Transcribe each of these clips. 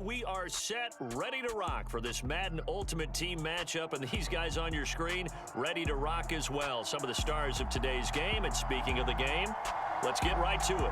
We are set, ready to rock for this Madden Ultimate Team matchup, and these guys on your screen ready to rock as well. Some of the stars of today's game, and speaking of the game, let's get right to it.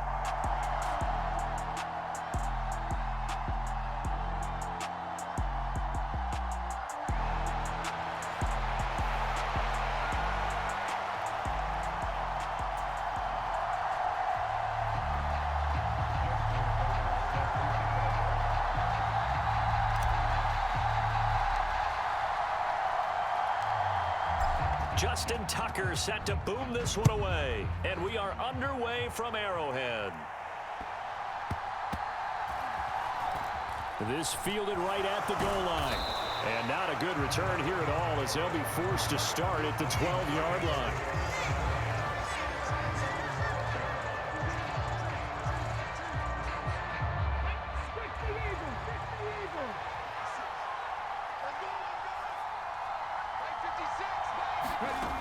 Justin Tucker set to boom this one away. And we are underway from Arrowhead. This fielded right at the goal line. And not a good return here at all as they'll be forced to start at the 12-yard line.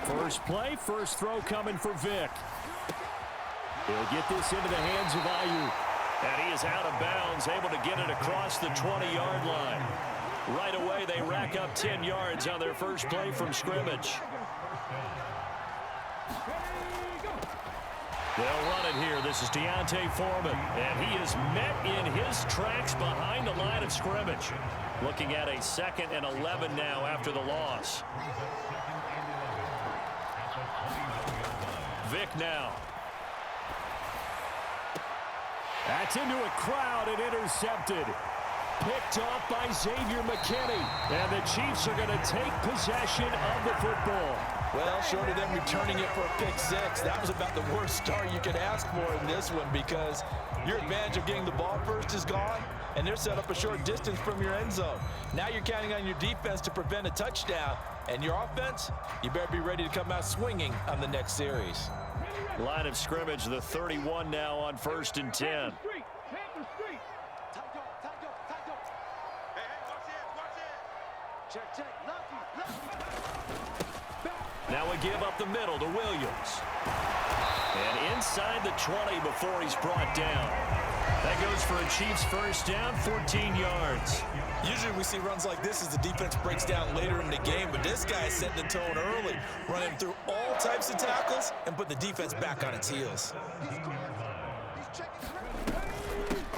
First play, first throw coming for Vic. He'll get this into the hands of Ayuk. And he is out of bounds, able to get it across the 20-yard line. Right away, they rack up 10 yards on their first play from scrimmage. They'll run it here. This is Deontay Foreman. And he is met in his tracks behind the line of scrimmage. Looking at a 2nd and 11 now after the loss. Vic now. That's into a crowd and intercepted. Picked off by Xavier McKinney. And the Chiefs are going to take possession of the football. Well, short of them returning it for a pick six, that was about the worst start you could ask for in this one because your advantage of getting the ball first is gone, and they're set up a short distance from your end zone. Now you're counting on your defense to prevent a touchdown, and your offense, you better be ready to come out swinging on the next series. Line of scrimmage, the 31 now on 1st and 10. Now we give up the middle to Williams. And inside the 20 before he's brought down. That goes for a Chiefs first down, 14 yards. Usually we see runs like this as the defense breaks down later in the game, but this guy is setting the tone early, running through all types of tackles and put the defense back on its heels.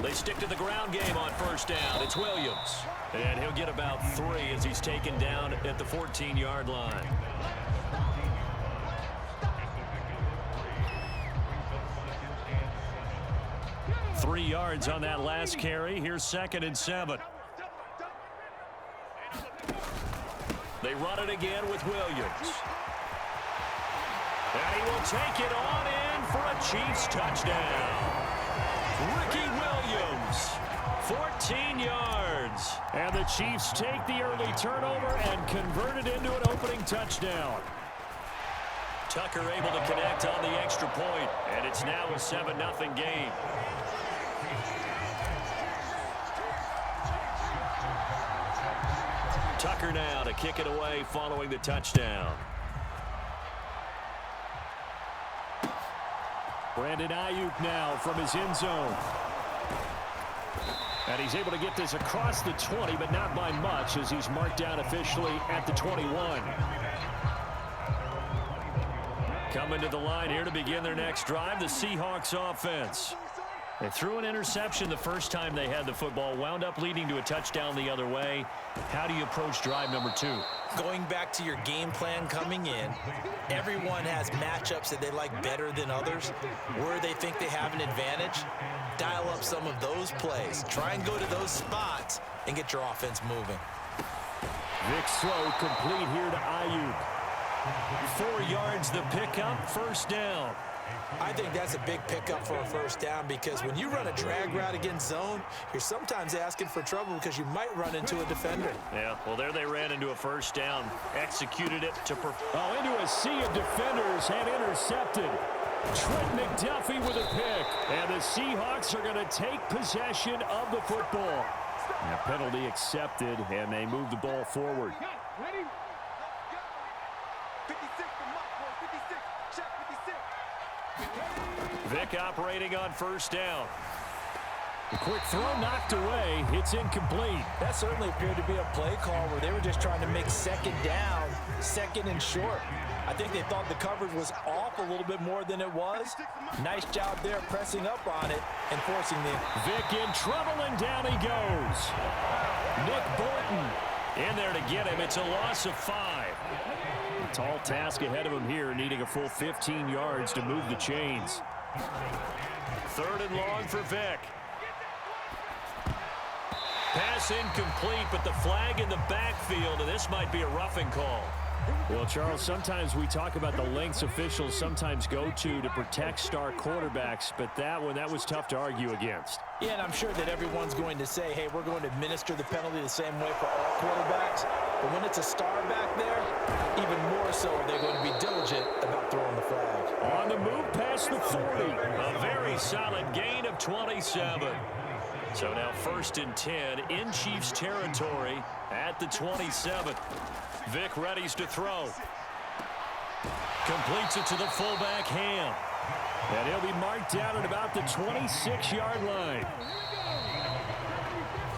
They stick to the ground game on first down. It's Williams. And he'll get about 3 as he's taken down at the 14-yard line. Three yards on that last carry. Here's 2nd and 7. They run it again with Williams. And he will take it on in for a Chiefs touchdown. Ricky Williams, 14 yards. And the Chiefs take the early turnover and convert it into an opening touchdown. Tucker able to connect on the extra point, and it's now a 7-0 game. Tucker now to kick it away following the touchdown. Brandon Ayuk now from his end zone. And he's able to get this across the 20, but not by much as he's marked down officially at the 21. Coming to the line here to begin their next drive, the Seahawks offense. They threw an interception the first time they had the football, wound up leading to a touchdown the other way. How do you approach drive number 2? Going back to your game plan coming in, everyone has matchups that they like better than others. Where they think they have an advantage, dial up some of those plays. Try and go to those spots and get your offense moving. Vic throw complete here to Ayuk. 4 yards the pickup, first down. I think that's a big pickup for a first down because when you run a drag route against zone, you're sometimes asking for trouble because you might run into a defender. Yeah, well, there they ran into a first down, executed it to into a sea of defenders and intercepted. Trent McDuffie with a pick. And the Seahawks are going to take possession of the football. And a penalty accepted, and they move the ball forward. Vic operating on first down. The quick throw knocked away. It's incomplete. That certainly appeared to be a play call where they were just trying to make second down, second and short. I think they thought the coverage was off a little bit more than it was. Nice job there pressing up on it and forcing the... Vic in trouble, and down he goes. Nick Bolton in there to get him. It's a loss of 5. A tall task ahead of him here, needing a full 15 yards to move the chains. 3rd and long for Vic. Pass incomplete, but the flag in the backfield, and this might be a roughing call. Well, Charles, sometimes we talk about the lengths officials sometimes go to protect star quarterbacks, but that was tough to argue against. Yeah, and I'm sure that everyone's going to say, hey, we're going to administer the penalty the same way for all quarterbacks. But when it's a star back there, even more so are they going to be diligent about throwing the flag. On the move past the 40. A very solid gain of 27. So now 1st and 10 in Chiefs territory at the 27. Vic readies to throw. Completes it to the fullback, Ham. And he'll be marked down at about the 26-yard line.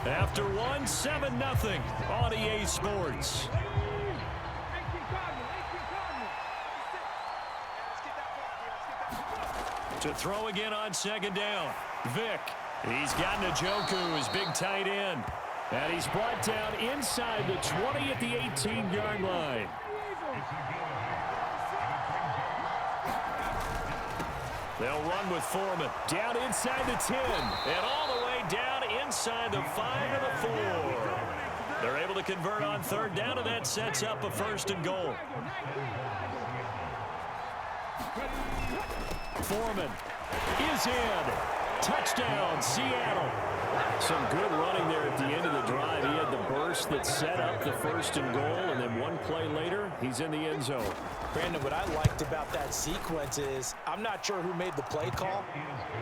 After 7-0 on EA Sports. To throw again on 2nd down. Vic. He's got Njoku, his big tight end. And he's brought down inside the 20 at the 18-yard line. They'll run with Foreman. Down inside the 10. And all the way down inside the 5 to the 4. They're able to convert on 3rd down, and that sets up a 1st and goal. Foreman is in. Touchdown, Seattle. Some good running there at the end of the drive. He had the burst that set up the 1st and goal, and then one play later, he's in the end zone. Brandon, what I liked about that sequence is I'm not sure who made the play call,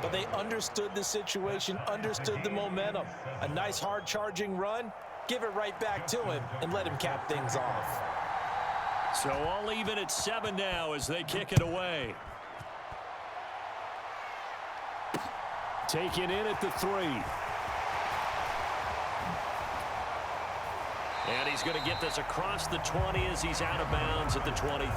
but they understood the situation, understood the momentum. A nice hard-charging run, give it right back to him, and let him cap things off. So all even at 7 now as they kick it away. Taken in at the 3. And he's going to get this across the 20 as he's out of bounds at the 23.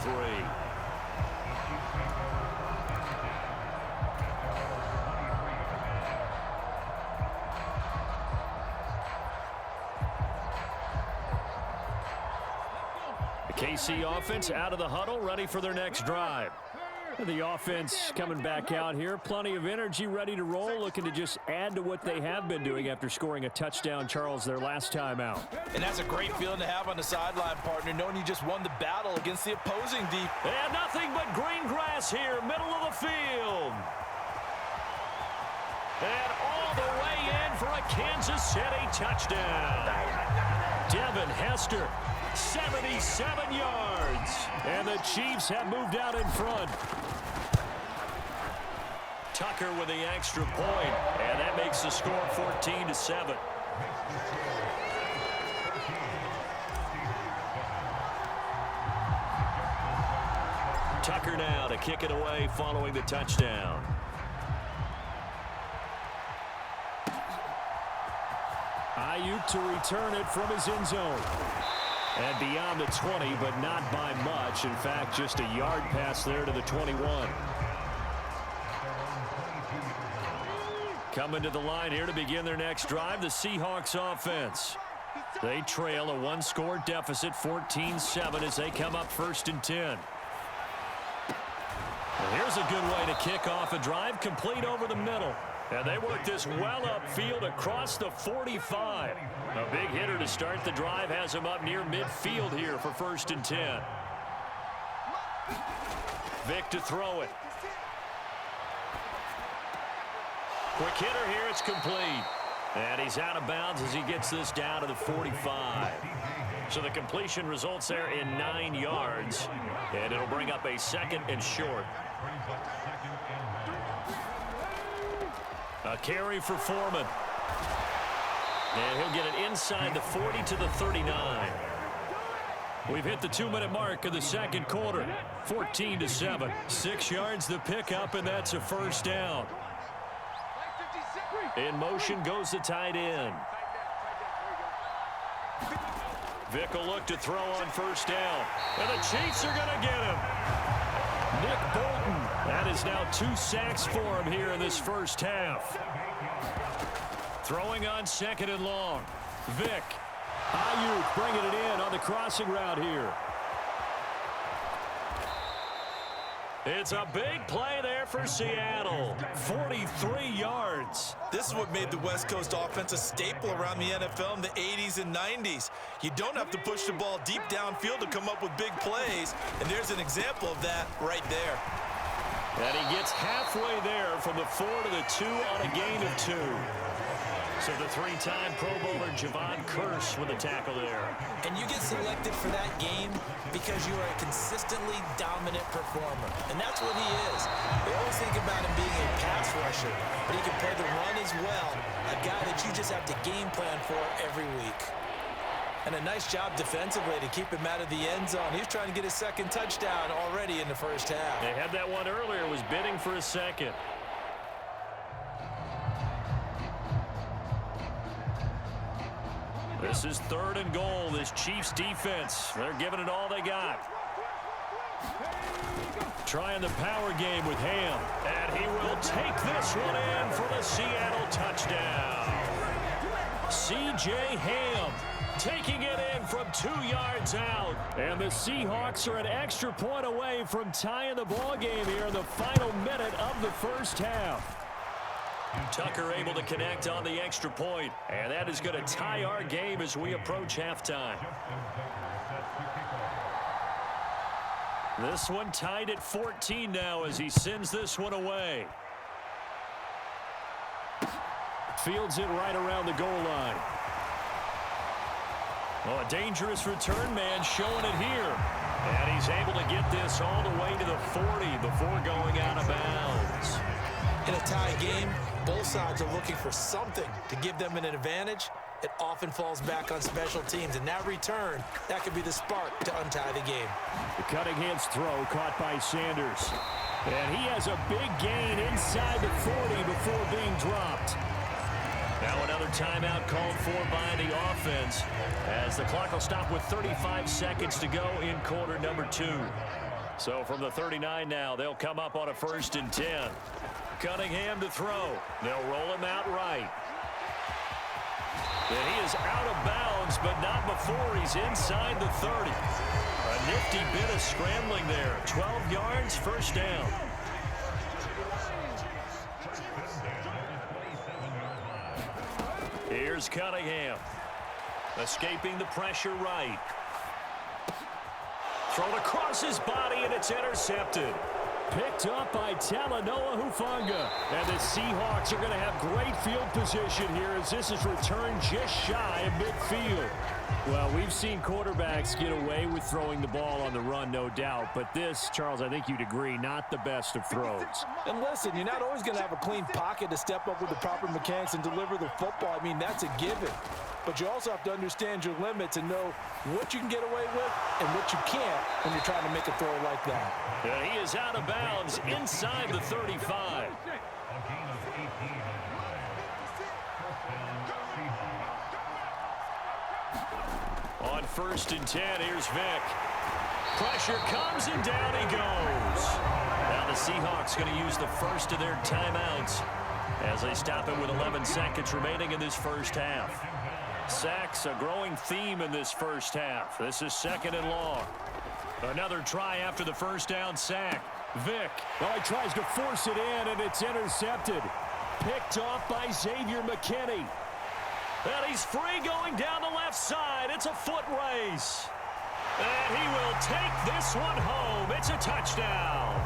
The KC offense out of the huddle, ready for their next drive. The offense coming back out here. Plenty of energy, ready to roll, looking to just add to what they have been doing after scoring a touchdown, Charles, their last time out. And that's a great feeling to have on the sideline, partner, knowing you just won the battle against the opposing deep. And nothing but green grass here, middle of the field. And all the way in for a Kansas City touchdown. Devin Hester, 77 yards. And the Chiefs have moved out in front. Tucker with the extra point, and that makes the score 14-7. Tucker now to kick it away following the touchdown. Ayuk to return it from his end zone. And beyond the 20, but not by much. In fact, just a yard pass there to the 21. Coming to the line here to begin their next drive, the Seahawks offense. They trail a 1-score deficit, 14-7, as they come up 1st and 10. And here's a good way to kick off a drive, complete over the middle. And they work this well upfield across the 45. A big hitter to start the drive has him up near midfield here for 1st and 10. Vic to throw it. Quick hitter here, it's complete. And he's out of bounds as he gets this down to the 45. So the completion results there in 9 yards. And it'll bring up a 2nd and short. A carry for Foreman. And he'll get it inside the 40 to the 39. We've hit the 2-minute mark of the 2nd quarter. 14-7. 6 yards the pickup, and that's a 1st down. In motion goes the tight end. Vick will look to throw on first down. And the Chiefs are going to get him. Nick Bolton. That is now 2 sacks for him here in this first half. Throwing on second and long. Vick. Ayuk bringing it in on the crossing route here. It's a big play there for Seattle. 43 yards. This is what made the West Coast offense a staple around the NFL in the 80s and 90s. You don't have to push the ball deep downfield to come up with big plays, and there's an example of that right there. And he gets halfway there from the 4 to the 2 on a gain of 2. So the 3-time Pro Bowler Javon Curse with a tackle there. And you get selected for that game because you are a consistently dominant performer. And that's what he is. They always think about him being a pass rusher, but he can play the run as well. A guy that you just have to game plan for every week. And a nice job defensively to keep him out of the end zone. He's trying to get his second touchdown already in the first half. They had that one earlier, was bidding for a second. This is 3rd and goal. This Chiefs defense, they're giving it all they got. Trying the power game with Ham. And he will take this one in for the Seattle touchdown. C.J. Ham taking it in from 2 yards out. And the Seahawks are an extra point away from tying the ball game here in the final minute of the first half. Tucker able to connect on the extra point, and that is going to tie our game as we approach halftime. This one tied at 14 now as he sends this one away. Fields it right around the goal line. Oh, a dangerous return man showing it here. And he's able to get this all the way to the 40 before going out of bounds. In a tie game, both sides are looking for something to give them an advantage. It often falls back on special teams, and that return, that could be the spark to untie the game. The Cunningham's throw caught by Sanders. And he has a big gain inside the 40 before being dropped. Now another timeout called for by the offense as the clock will stop with 35 seconds to go in quarter number 2. So from the 39 now, they'll come up on a 1st and 10. Cunningham to throw. They'll roll him out right. And he is out of bounds, but not before he's inside the 30. A nifty bit of scrambling there. 12 yards, first down. Here's Cunningham. Escaping the pressure right. Thrown across his body, and it's intercepted. Picked up by Talanoa Hufanga. And the Seahawks are going to have great field position here as this is returned just shy of midfield. Well, we've seen quarterbacks get away with throwing the ball on the run, no doubt. But this, Charles, I think you'd agree, not the best of throws. And listen, you're not always going to have a clean pocket to step up with the proper mechanics and deliver the football. I mean, that's a given. But you also have to understand your limits and know what you can get away with and what you can't when you're trying to make a throw like that. And he is out of bounds inside the 35. On 1st and 10, here's Vick. Pressure comes and down he goes. Now the Seahawks going to use the first of their timeouts as they stop it with 11 seconds remaining in this first half. Sacks, a growing theme in this first half. This is 2nd and long. Another try after the first down sack. Vick. Well, he tries to force it in, and it's intercepted. Picked off by Xavier McKinney. And he's free going down the left side. It's a foot race. And he will take this one home. It's a touchdown.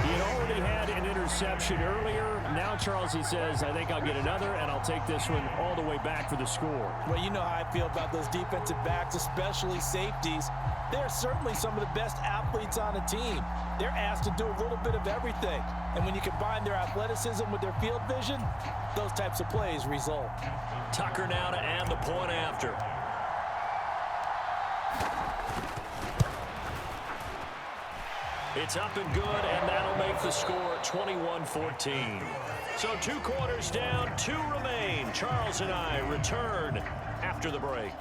He had already had an interception earlier. Now, Charles, he says, I think I'll get another, and I'll take this one all the way back for the score. Well, you know how I feel about those defensive backs, especially safeties. They're certainly some of the best athletes on a team. They're asked to do a little bit of everything. And when you combine their athleticism with their field vision, those types of plays result. Tucker now to add the point after. It's up and good, and that'll make the score 21-14. So 2 quarters down, 2 remain. Charles and I return after the break.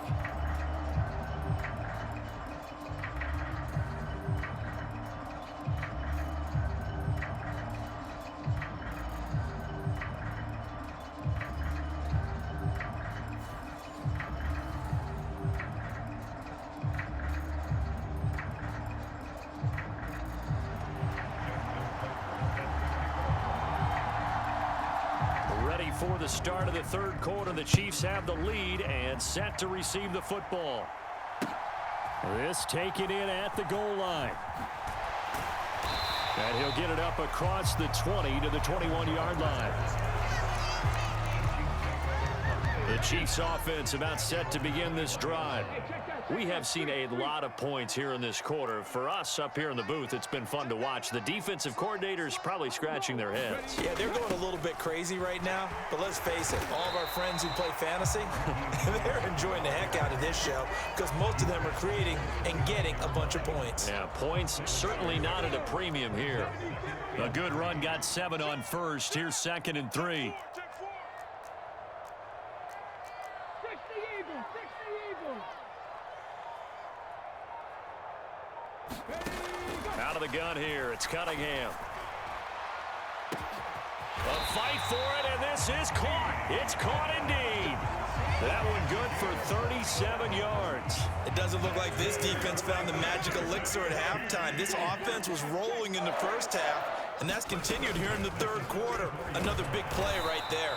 Ready for the start of the 3rd quarter. The Chiefs have the lead and set to receive the football. This taken in at the goal line. And he'll get it up across the 20 to the 21-yard line. The Chiefs offense about set to begin this drive. We have seen a lot of points here in this quarter. For us up here in the booth, it's been fun to watch. The defensive coordinators probably scratching their heads. Yeah, they're going a little bit crazy right now, but let's face it, all of our friends who play fantasy, they're enjoying the heck out of this show because most of them are creating and getting a bunch of points. Yeah, points certainly not at a premium here. A good run got 7 on first. Here's 2nd and 3. Out of the gun here, it's Cunningham. A fight for it, and this is caught. It's caught indeed. That one good for 37 yards. It doesn't look like this defense found the magic elixir at halftime. This offense was rolling in the first half, and that's continued here in the 3rd quarter. Another big play right there.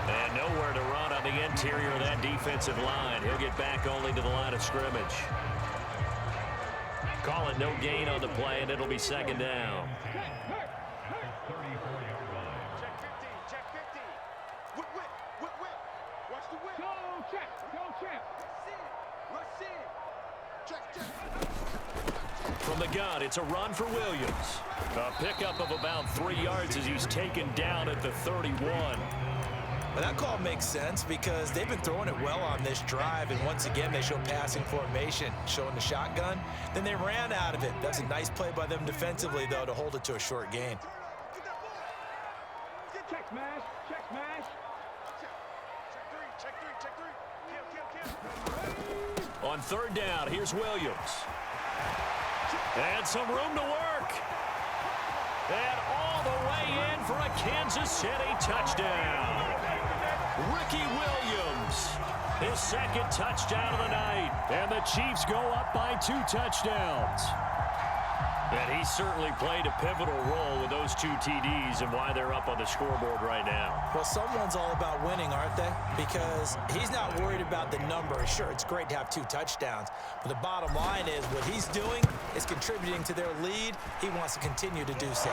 And nowhere to run on the interior of that defensive line. He'll get back only to the line of scrimmage. Call it no gain on the play, and it'll be 2nd down. Check 50. Whip. Watch the whip. Go check. Rush in. Check. From the gun, it's a run for Williams. A pickup of about 3 yards as he's taken down at the 31. Well, that call makes sense because they've been throwing it well on this drive, and once again they show passing formation, showing the shotgun. Then they ran out of it. That's a nice play by them defensively, though, to hold it to a short gain. Check smash. Check three. On 3rd down, here's Williams. And some room to work. And all the way in for a Kansas City touchdown. Ricky Williams, his 2nd touchdown of the night. And the Chiefs go up by 2 touchdowns. And he certainly played a pivotal role with those 2 TDs and why they're up on the scoreboard right now. Well, someone's all about winning, aren't they? Because he's not worried about the number. Sure, it's great to have 2 touchdowns. But the bottom line is what he's doing is contributing to their lead. He wants to continue to do so.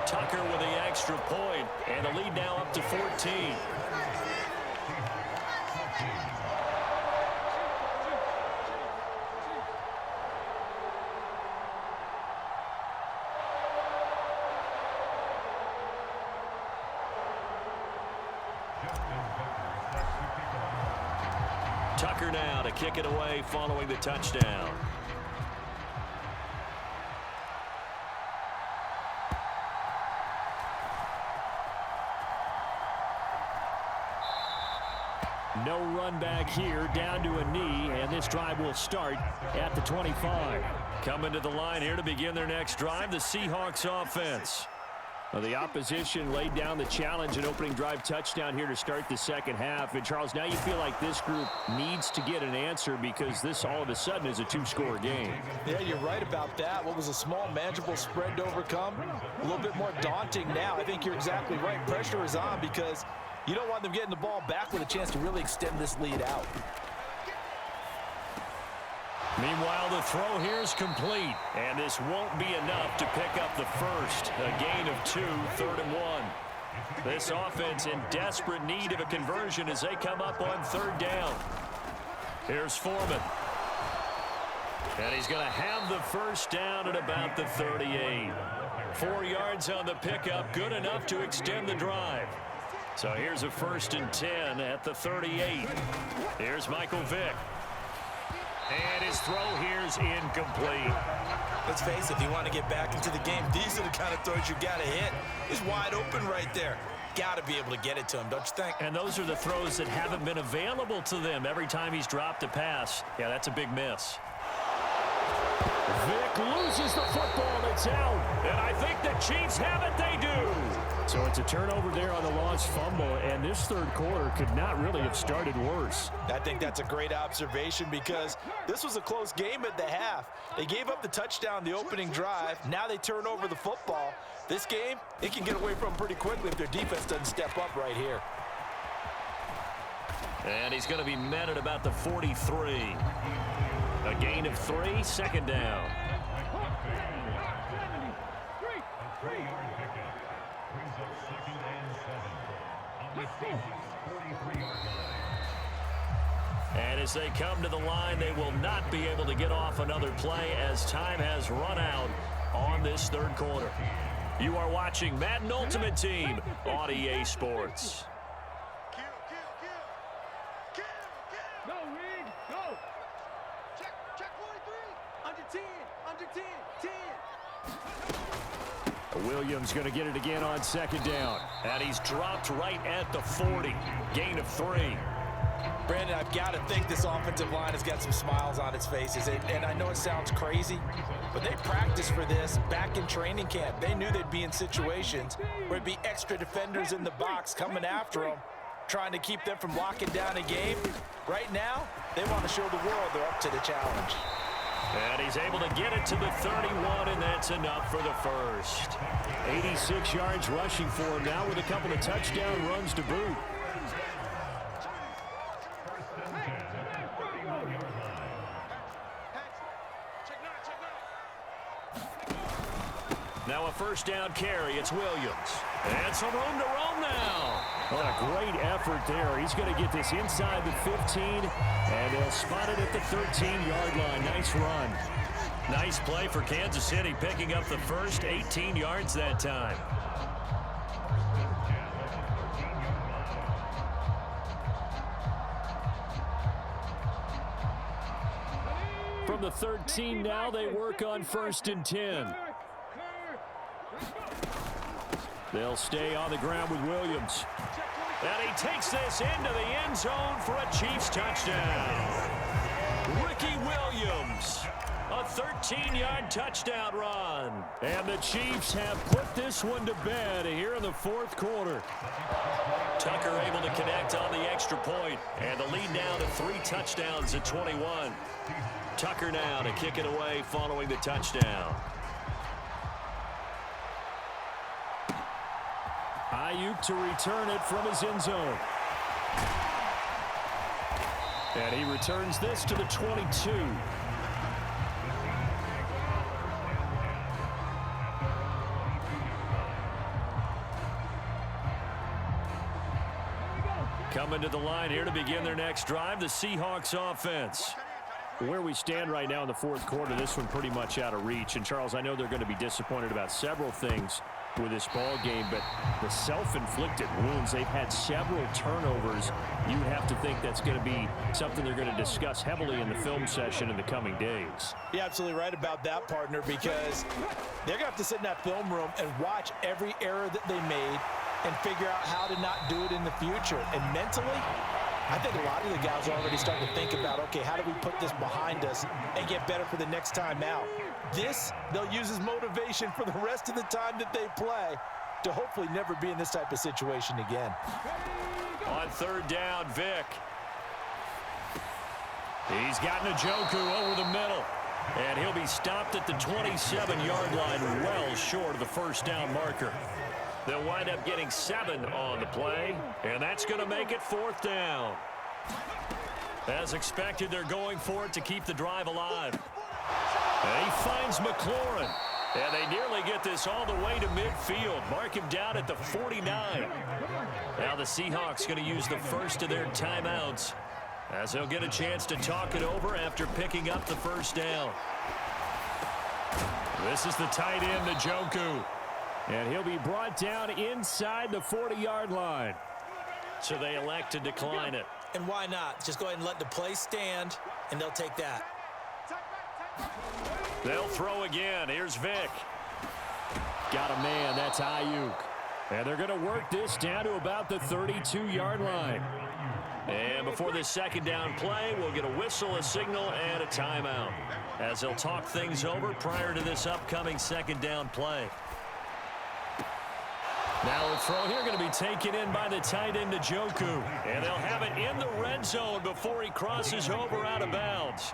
Tucker with the extra point, and the lead now up to 14. Tucker now to kick it away following the touchdown. No run back here, down to a knee, and this drive will start at the 25. Coming to the line here to begin their next drive, the Seahawks offense. Well, the opposition laid down the challenge, an opening drive touchdown here to start the 2nd half. And, Charles, now you feel like this group needs to get an answer because this all of a sudden is a 2-score game. Yeah, you're right about that. What was a small, manageable spread to overcome? A little bit more daunting now. I think you're exactly right. Pressure is on because you don't want them getting the ball back with a chance to really extend this lead out. Meanwhile, the throw here is complete, and this won't be enough to pick up the first. A gain of 2, 3rd and 1. This offense in desperate need of a conversion as they come up on 3rd down. Here's Foreman. And he's going to have the first down at about the 38. 4 yards on the pickup, good enough to extend the drive. So here's a 1st and 10 at the 38. Here's Michael Vick. And his throw here is incomplete. Let's face it, if you want to get back into the game, these are the kind of throws you got to hit. He's wide open right there. Got to be able to get it to him, don't you think? And those are the throws that haven't been available to them every time he's dropped a pass. Yeah, that's a big miss. Vic loses the football. It's out. And I think the Chiefs have it. They do. So it's a turnover there on the lost fumble, and this third quarter could not really have started worse. I think that's a great observation because this was a close game at the half. They gave up the touchdown the opening drive. Now they turn over the football. This game, it can get away from them pretty quickly if their defense doesn't step up right here. And he's going to be met at about the 43. A gain of 3, second down. And as they come to the line, they will not be able to get off another play as time has run out on this third quarter. You are watching Madden Ultimate Team on EA Sports. Go, Reed, go. Check 43. Under 10, under 10, 10. Williams going to get it again on second down. And he's dropped right at the 40. Gain of 3. Brandon, I've got to think this offensive line has got some smiles on its faces. And I know it sounds crazy, but they practiced for this back in training camp. They knew they'd be in situations where it'd be extra defenders in the box coming after them, trying to keep them from locking down a game. Right now, they want to show the world they're up to the challenge. And he's able to get it to the 31, and that's enough for the first. 86 yards rushing for him now with a couple of touchdown runs to boot. Now a first down carry. It's Williams. And some room to roam now. What a great effort there. He's going to get this inside the 15, and they'll spot it at the 13-yard line. Nice run. Nice play for Kansas City, picking up the first 18 yards that time. From the 13 now, they work on 1st and 10. They'll stay on the ground with Williams. And he takes this into the end zone for a Chiefs touchdown. Ricky Williams, a 13-yard touchdown run. And the Chiefs have put this one to bed here in the fourth quarter. Tucker able to connect on the extra point, and the lead now to 3 touchdowns at 21. Tucker now to kick it away following the touchdown. Ayuk to return it from his end zone. And he returns this to the 22. Coming to the line here to begin their next drive, the Seahawks offense. Where we stand right now in the fourth quarter, this one pretty much out of reach. And, Charles, I know they're going to be disappointed about several things with this ball game, but the self-inflicted wounds, they've had several turnovers. You have to think that's going to be something they're going to discuss heavily in the film session in the coming days. You're absolutely right about that, partner, because they're going to have to sit in that film room and watch every error that they made and figure out how to not do it in the future. And mentally, I think a lot of the guys are already starting to think about, okay, how do we put this behind us and get better for the next time out? This, they'll use as motivation for the rest of the time that they play to hopefully never be in this type of situation again. On third down, Vic. He's got Njoku over the middle. And he'll be stopped at the 27-yard line, well short of the first down marker. They'll wind up getting 7 on the play, and that's going to make it 4th down. As expected, they're going for it to keep the drive alive. And he finds McLaurin, and they nearly get this all the way to midfield. Mark him down at the 49. Now the Seahawks going to use the first of their timeouts as they'll get a chance to talk it over after picking up the first down. This is the tight end, Njoku. And he'll be brought down inside the 40-yard line. So they elect to decline it. And why not? Just go ahead and let the play stand, and they'll take that. They'll throw again. Here's Vic. Got a man. That's Ayuk. And they're going to work this down to about the 32-yard line. And before this second down play, we'll get a whistle, a signal, and a timeout, as they'll talk things over prior to this upcoming second down play. Now a throw here going to be taken in by the tight end, Njoku. And they'll have it in the red zone before he crosses over out of bounds.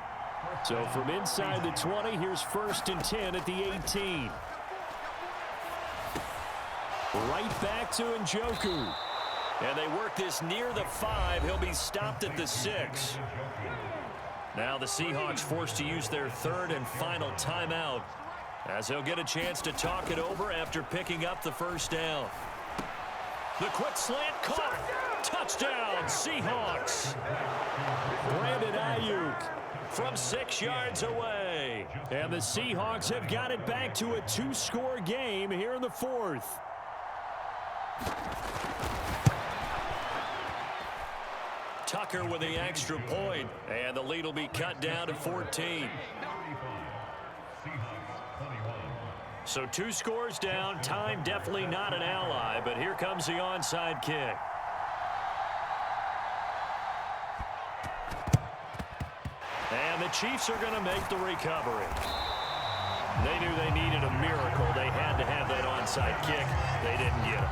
So from inside the 20, here's 1st and 10 at the 18. Right back to Njoku. And they work this near the 5. He'll be stopped at the 6. Now the Seahawks forced to use their 3rd and final timeout, as they'll get a chance to talk it over after picking up the first down. The quick slant caught. Touchdown, Seahawks. Brandon Ayuk from 6 yards away. And the Seahawks have got it back to a 2-score game here in the 4th. Tucker with the extra point, and the lead will be cut down to 14. So 2 scores down. Time definitely not an ally, but here comes the onside kick. And the Chiefs are going to make the recovery. They knew they needed a miracle. They had to have that onside kick. They didn't get it.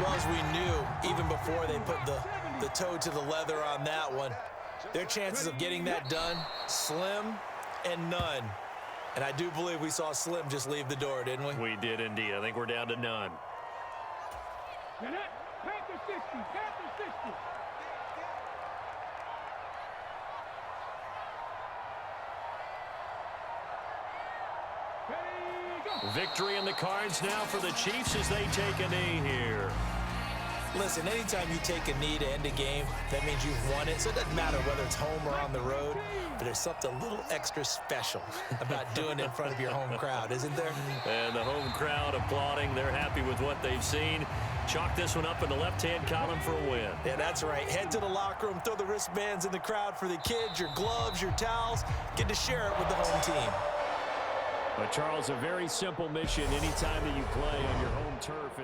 Well, as we knew, even before they put the toe to the leather on that one, their chances of getting that done, slim and none. And I do believe we saw Slim just leave the door, didn't we? We did indeed. I think we're down to none. Panther 60, Panther 60. Victory in the cards now for the Chiefs as they take a knee here. Listen, anytime you take a knee to end a game, that means you've won it. So it doesn't matter whether it's home or on the road, but there's something a little extra special about doing it in front of your home crowd, isn't there? And the home crowd applauding. They're happy with what they've seen. Chalk this one up in the left-hand column for a win. Yeah, that's right. Head to the locker room, throw the wristbands in the crowd for the kids, your gloves, your towels. Get to share it with the home team. But, Charles, a very simple mission anytime that you play on your home turf.